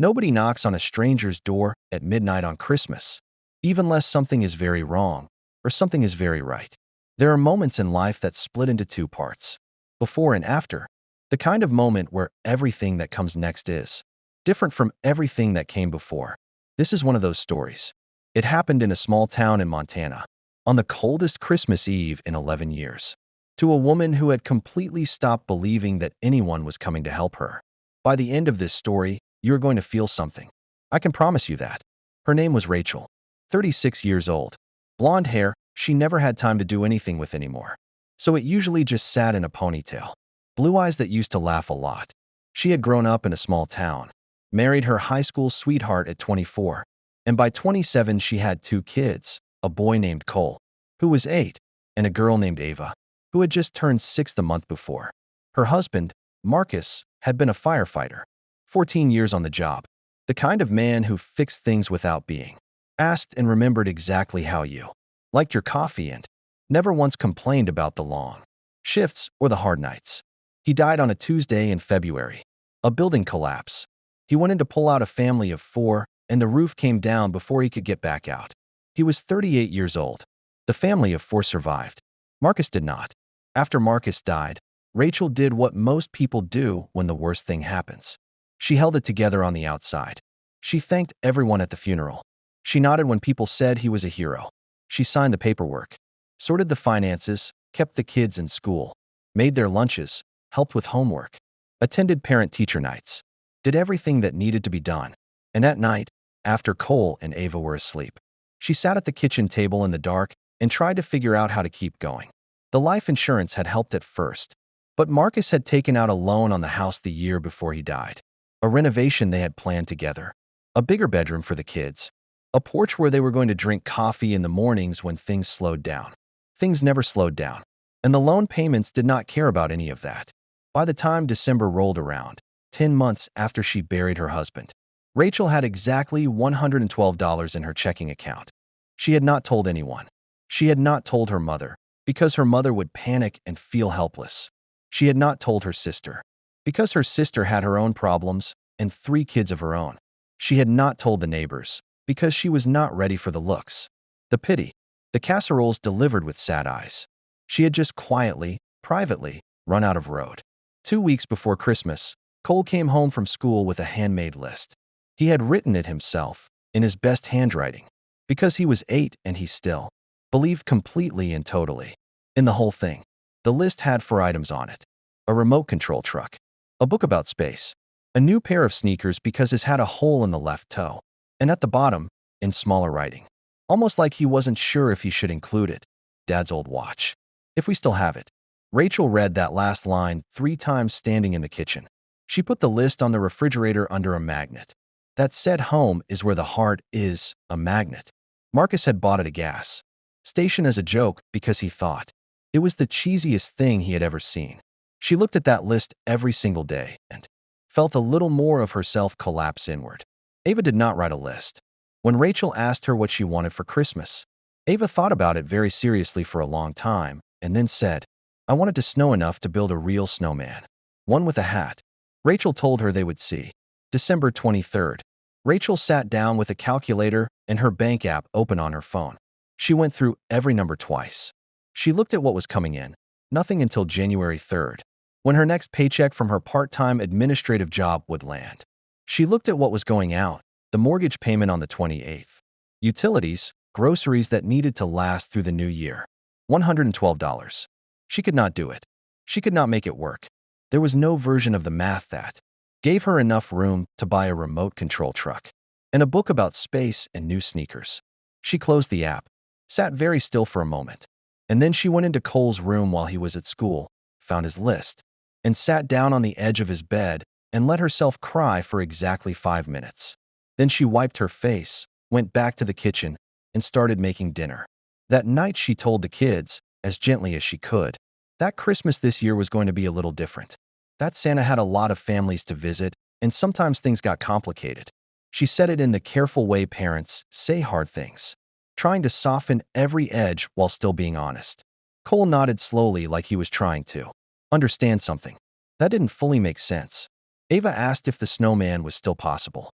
Nobody knocks on a stranger's door at midnight on Christmas, even less something is very wrong or something is very right. There are moments in life that split into two parts, before and after, the kind of moment where everything that comes next is different from everything that came before. This is one of those stories. It happened in a small town in Montana, on the coldest Christmas Eve in 11 years, to a woman who had completely stopped believing that anyone was coming to help her. By the end of this story, you're going to feel something. I can promise you that. Her name was Rachel, 36 years old. Blonde hair, she never had time to do anything with anymore, so it usually just sat in a ponytail. Blue eyes that used to laugh a lot. She had grown up in a small town, married her high school sweetheart at 24, and by 27 she had two kids, a boy named Cole, who was 8, and a girl named Ava, who had just turned 6 the month before. Her husband, Marcus, had been a firefighter, 14 years on the job, the kind of man who fixed things without being asked and remembered exactly how you liked your coffee and never once complained about the long shifts or the hard nights. He died on a Tuesday in February. A building collapse. He went in to pull out a family of 4, and the roof came down before he could get back out. He was 38 years old. The family of 4 survived. Marcus did not. After Marcus died, Rachel did what most people do when the worst thing happens. She held it together on the outside. She thanked everyone at the funeral. She nodded when people said he was a hero. She signed the paperwork, sorted the finances, kept the kids in school, made their lunches, helped with homework, attended parent-teacher nights, did everything that needed to be done. And at night, after Cole and Ava were asleep, she sat at the kitchen table in the dark and tried to figure out how to keep going. The life insurance had helped at first, but Marcus had taken out a loan on the house the year before he died. A renovation they had planned together, a bigger bedroom for the kids, a porch where they were going to drink coffee in the mornings when things slowed down. Things never slowed down, and the loan payments did not care about any of that. By the time December rolled around, 10 months after she buried her husband, Rachel had exactly $112 in her checking account. She had not told anyone. She had not told her mother, because her mother would panic and feel helpless. She had not told her sister, because her sister had her own problems and 3 kids of her own. She had not told the neighbors, because she was not ready for the looks, the pity, the casseroles delivered with sad eyes. She had just quietly, privately, run out of road. 2 weeks before Christmas, Cole came home from school with a handmade list. He had written it himself, in his best handwriting, because he was 8 and he still believed completely and totally in the whole thing. The list had 4 items on it: a remote control truck, a book about space, a new pair of sneakers because his had a hole in the left toe, and at the bottom, in smaller writing, almost like he wasn't sure if he should include it, Dad's old watch, if we still have it. Rachel read that last line 3 times standing in the kitchen. She put the list on the refrigerator under a magnet. That said home is where the heart is, a magnet. Marcus had bought at a gas station as a joke because he thought it was the cheesiest thing he had ever seen. She looked at that list every single day and felt a little more of herself collapse inward. Ava did not write a list. When Rachel asked her what she wanted for Christmas, Ava thought about it very seriously for a long time and then said, "I wanted to snow enough to build a real snowman. One with a hat." Rachel told her they would see. December 23rd. Rachel sat down with a calculator and her bank app open on her phone. She went through every number twice. She looked at what was coming in, nothing until January 3rd, when her next paycheck from her part-time administrative job would land. She looked at what was going out, the mortgage payment on the 28th, utilities, groceries that needed to last through the new year, $112. She could not do it. She could not make it work. There was no version of the math that gave her enough room to buy a remote control truck and a book about space and new sneakers. She closed the app, sat very still for a moment, and then she went into Cole's room while he was at school, found his list, and sat down on the edge of his bed and let herself cry for exactly 5 minutes. Then she wiped her face, went back to the kitchen, and started making dinner. That night she told the kids, as gently as she could, that Christmas this year was going to be a little different. That Santa had a lot of families to visit, and sometimes things got complicated. She said it in the careful way parents say hard things, trying to soften every edge while still being honest. Cole nodded slowly like he was trying to understand something. That didn't fully make sense. Ava asked if the snowman was still possible.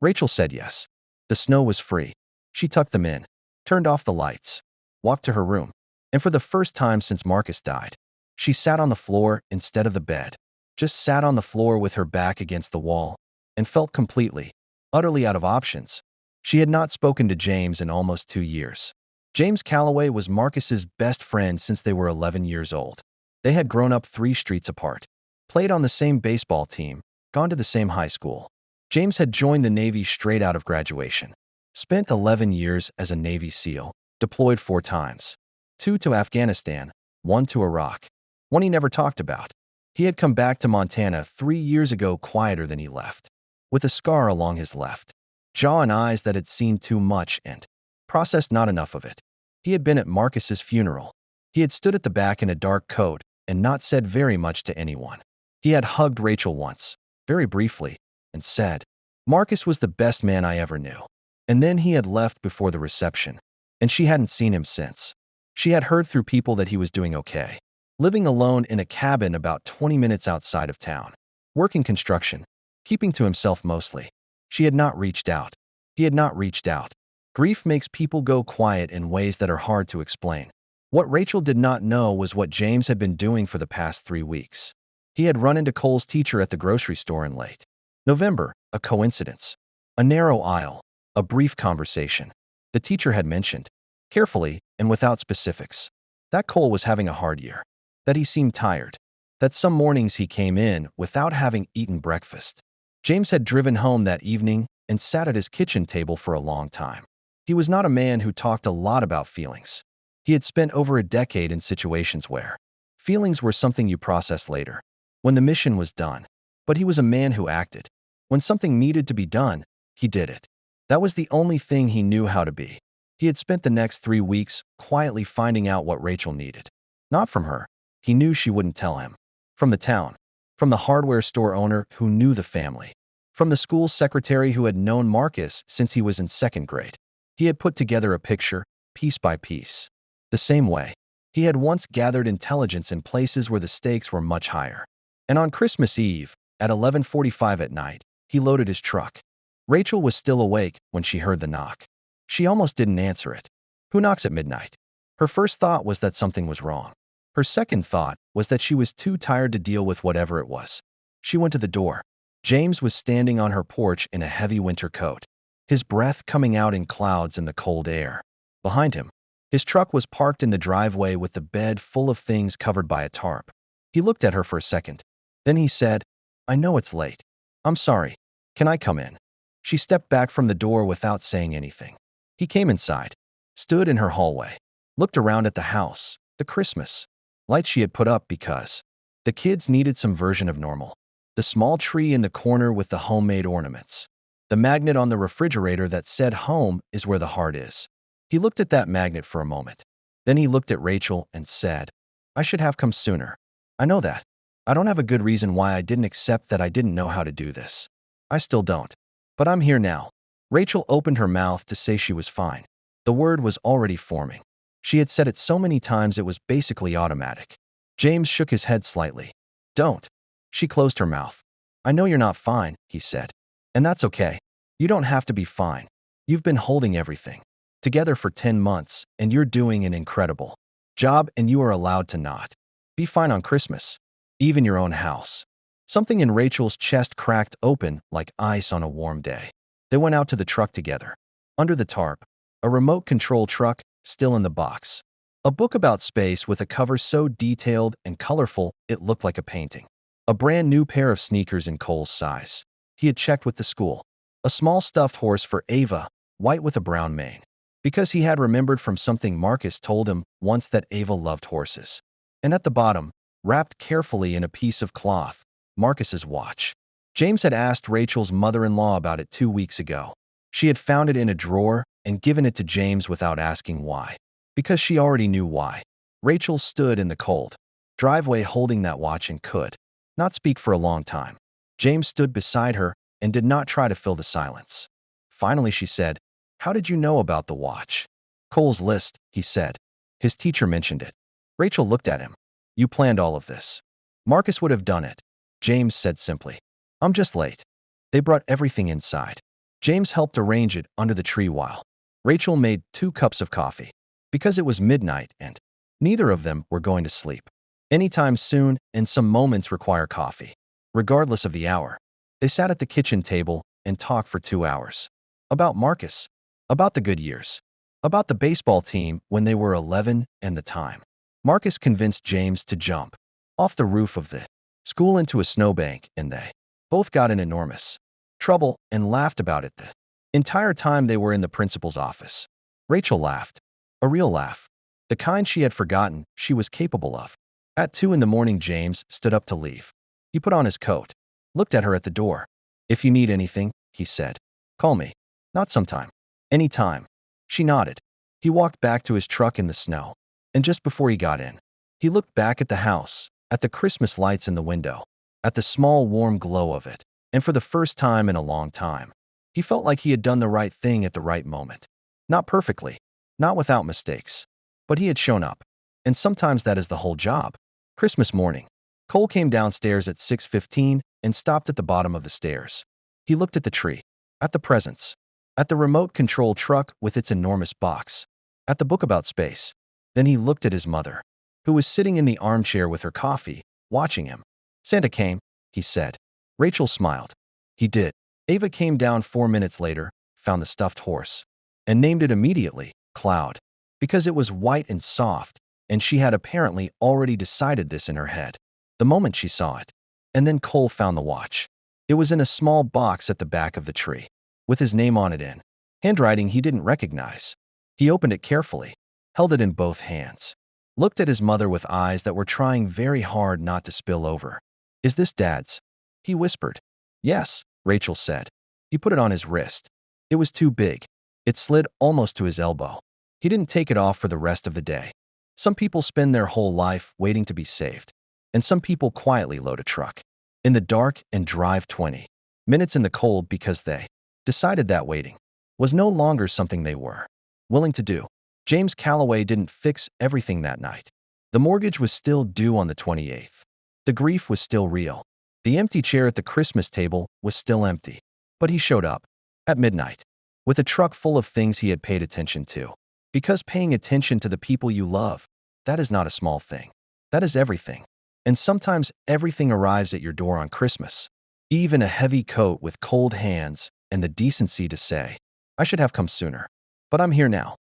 Rachel said yes. The snow was free. She tucked them in, turned off the lights, walked to her room, and for the first time since Marcus died, she sat on the floor instead of the bed, just sat on the floor with her back against the wall, and felt completely, utterly out of options. She had not spoken to James in almost 2 years. James Calloway was Marcus's best friend since they were 11 years old. They had grown up 3 streets apart, played on the same baseball team, gone to the same high school. James had joined the Navy straight out of graduation, spent 11 years as a Navy SEAL, deployed 4 times, 2 to Afghanistan, 1 to Iraq. One he never talked about. He had come back to Montana 3 years ago quieter than he left, with a scar along his left jaw and eyes that had seen too much and processed not enough of it. He had been at Marcus's funeral. He had stood at the back in a dark coat and not said very much to anyone. He had hugged Rachel once, very briefly, and said, "Marcus was the best man I ever knew." And then he had left before the reception, and she hadn't seen him since. She had heard through people that he was doing okay, living alone in a cabin about 20 minutes outside of town, working construction, keeping to himself mostly. She had not reached out. He had not reached out. Grief makes people go quiet in ways that are hard to explain. What Rachel did not know was what James had been doing for the past 3 weeks. He had run into Cole's teacher at the grocery store in late November, a coincidence. A narrow aisle, a brief conversation. The teacher had mentioned, carefully and without specifics, that Cole was having a hard year, that he seemed tired, that some mornings he came in without having eaten breakfast. James had driven home that evening and sat at his kitchen table for a long time. He was not a man who talked a lot about feelings. He had spent over a decade in situations where feelings were something you processed later, when the mission was done. But he was a man who acted. When something needed to be done, he did it. That was the only thing he knew how to be. He had spent the next 3 weeks quietly finding out what Rachel needed. Not from her. He knew she wouldn't tell him. From the town. From the hardware store owner who knew the family. From the school secretary who had known Marcus since he was in 2nd grade. He had put together a picture, piece by piece. The same way. He had once gathered intelligence in places where the stakes were much higher. And on Christmas Eve, at 11:45 at night, he loaded his truck. Rachel was still awake when she heard the knock. She almost didn't answer it. Who knocks at midnight? Her first thought was that something was wrong. Her second thought was that she was too tired to deal with whatever it was. She went to the door. James was standing on her porch in a heavy winter coat, his breath coming out in clouds in the cold air. Behind him, his truck was parked in the driveway with the bed full of things covered by a tarp. He looked at her for a second. Then he said, "I know it's late. I'm sorry. Can I come in?" She stepped back from the door without saying anything. He came inside, stood in her hallway, looked around at the house, the Christmas lights she had put up because the kids needed some version of normal. The small tree in the corner with the homemade ornaments. The magnet on the refrigerator that said home is where the heart is. He looked at that magnet for a moment. Then he looked at Rachel and said, "I should have come sooner. I know that. I don't have a good reason why I didn't accept that I didn't know how to do this. I still don't. But I'm here now." Rachel opened her mouth to say she was fine. The word was already forming. She had said it so many times it was basically automatic. James shook his head slightly. "Don't." She closed her mouth. "I know you're not fine," he said. "And that's okay. You don't have to be fine. You've been holding everything together for 10 months, and you're doing an incredible job, and you are allowed to not be fine on Christmas, even your own house." Something in Rachel's chest cracked open like ice on a warm day. They went out to the truck together. Under the tarp, a remote control truck still in the box. A book about space with a cover so detailed and colorful it looked like a painting. A brand new pair of sneakers in Cole's size. He had checked with the school. A small stuffed horse for Ava, white with a brown mane. Because he had remembered from something Marcus told him once that Ava loved horses. And at the bottom, wrapped carefully in a piece of cloth, Marcus's watch. James had asked Rachel's mother-in-law about it 2 weeks ago. She had found it in a drawer and given it to James without asking why. Because she already knew why. Rachel stood in the cold driveway holding that watch and could not speak for a long time. James stood beside her and did not try to fill the silence. Finally, she said, "How did you know about the watch?" "Cole's list," he said. "His teacher mentioned it." Rachel looked at him. "You planned all of this." "Marcus would have done it," James said simply. "I'm just late." They brought everything inside. James helped arrange it under the tree while Rachel made 2 cups of coffee. Because it was midnight and neither of them were going to sleep anytime soon, and some moments require coffee. Regardless of the hour, they sat at the kitchen table and talked for 2 hours. About Marcus, about the good years, about the baseball team when they were 11 and the time Marcus convinced James to jump off the roof of the school into a snowbank, and they both got in enormous trouble and laughed about it the entire time they were in the principal's office. Rachel laughed, a real laugh, the kind she had forgotten she was capable of. At 2 in the morning, James stood up to leave. He put on his coat, looked at her at the door. "If you need anything," he said, "call me. Not sometime. Any time." She nodded. He walked back to his truck in the snow, and just before he got in, he looked back at the house, at the Christmas lights in the window, at the small warm glow of it, and for the first time in a long time, he felt like he had done the right thing at the right moment. Not perfectly, not without mistakes, but he had shown up, and sometimes that is the whole job. Christmas morning, Cole came downstairs at 6:15 and stopped at the bottom of the stairs. He looked at the tree, at the presents, at the remote control truck with its enormous box, at the book about space. Then he looked at his mother, who was sitting in the armchair with her coffee, watching him. "Santa came," he said. Rachel smiled. "He did." Ava came down 4 minutes later, found the stuffed horse, and named it immediately, Cloud, because it was white and soft, and she had apparently already decided this in her head the moment she saw it. And then Cole found the watch. It was in a small box at the back of the tree, with his name on it in handwriting he didn't recognize. He opened it carefully, held it in both hands, looked at his mother with eyes that were trying very hard not to spill over. "Is this Dad's?" he whispered. "Yes," Rachel said. He put it on his wrist. It was too big. It slid almost to his elbow. He didn't take it off for the rest of the day. Some people spend their whole life waiting to be saved, and some people quietly load a truck in the dark and drive 20 minutes in the cold because they decided that waiting was no longer something they were willing to do. James Calloway didn't fix everything that night. The mortgage was still due on the 28th. The grief was still real. The empty chair at the Christmas table was still empty. But he showed up at midnight with a truck full of things he had paid attention to. Because paying attention to the people you love, that is not a small thing. That is everything. And sometimes everything arrives at your door on Christmas. Even a heavy coat with cold hands and the decency to say, "I should have come sooner. But I'm here now."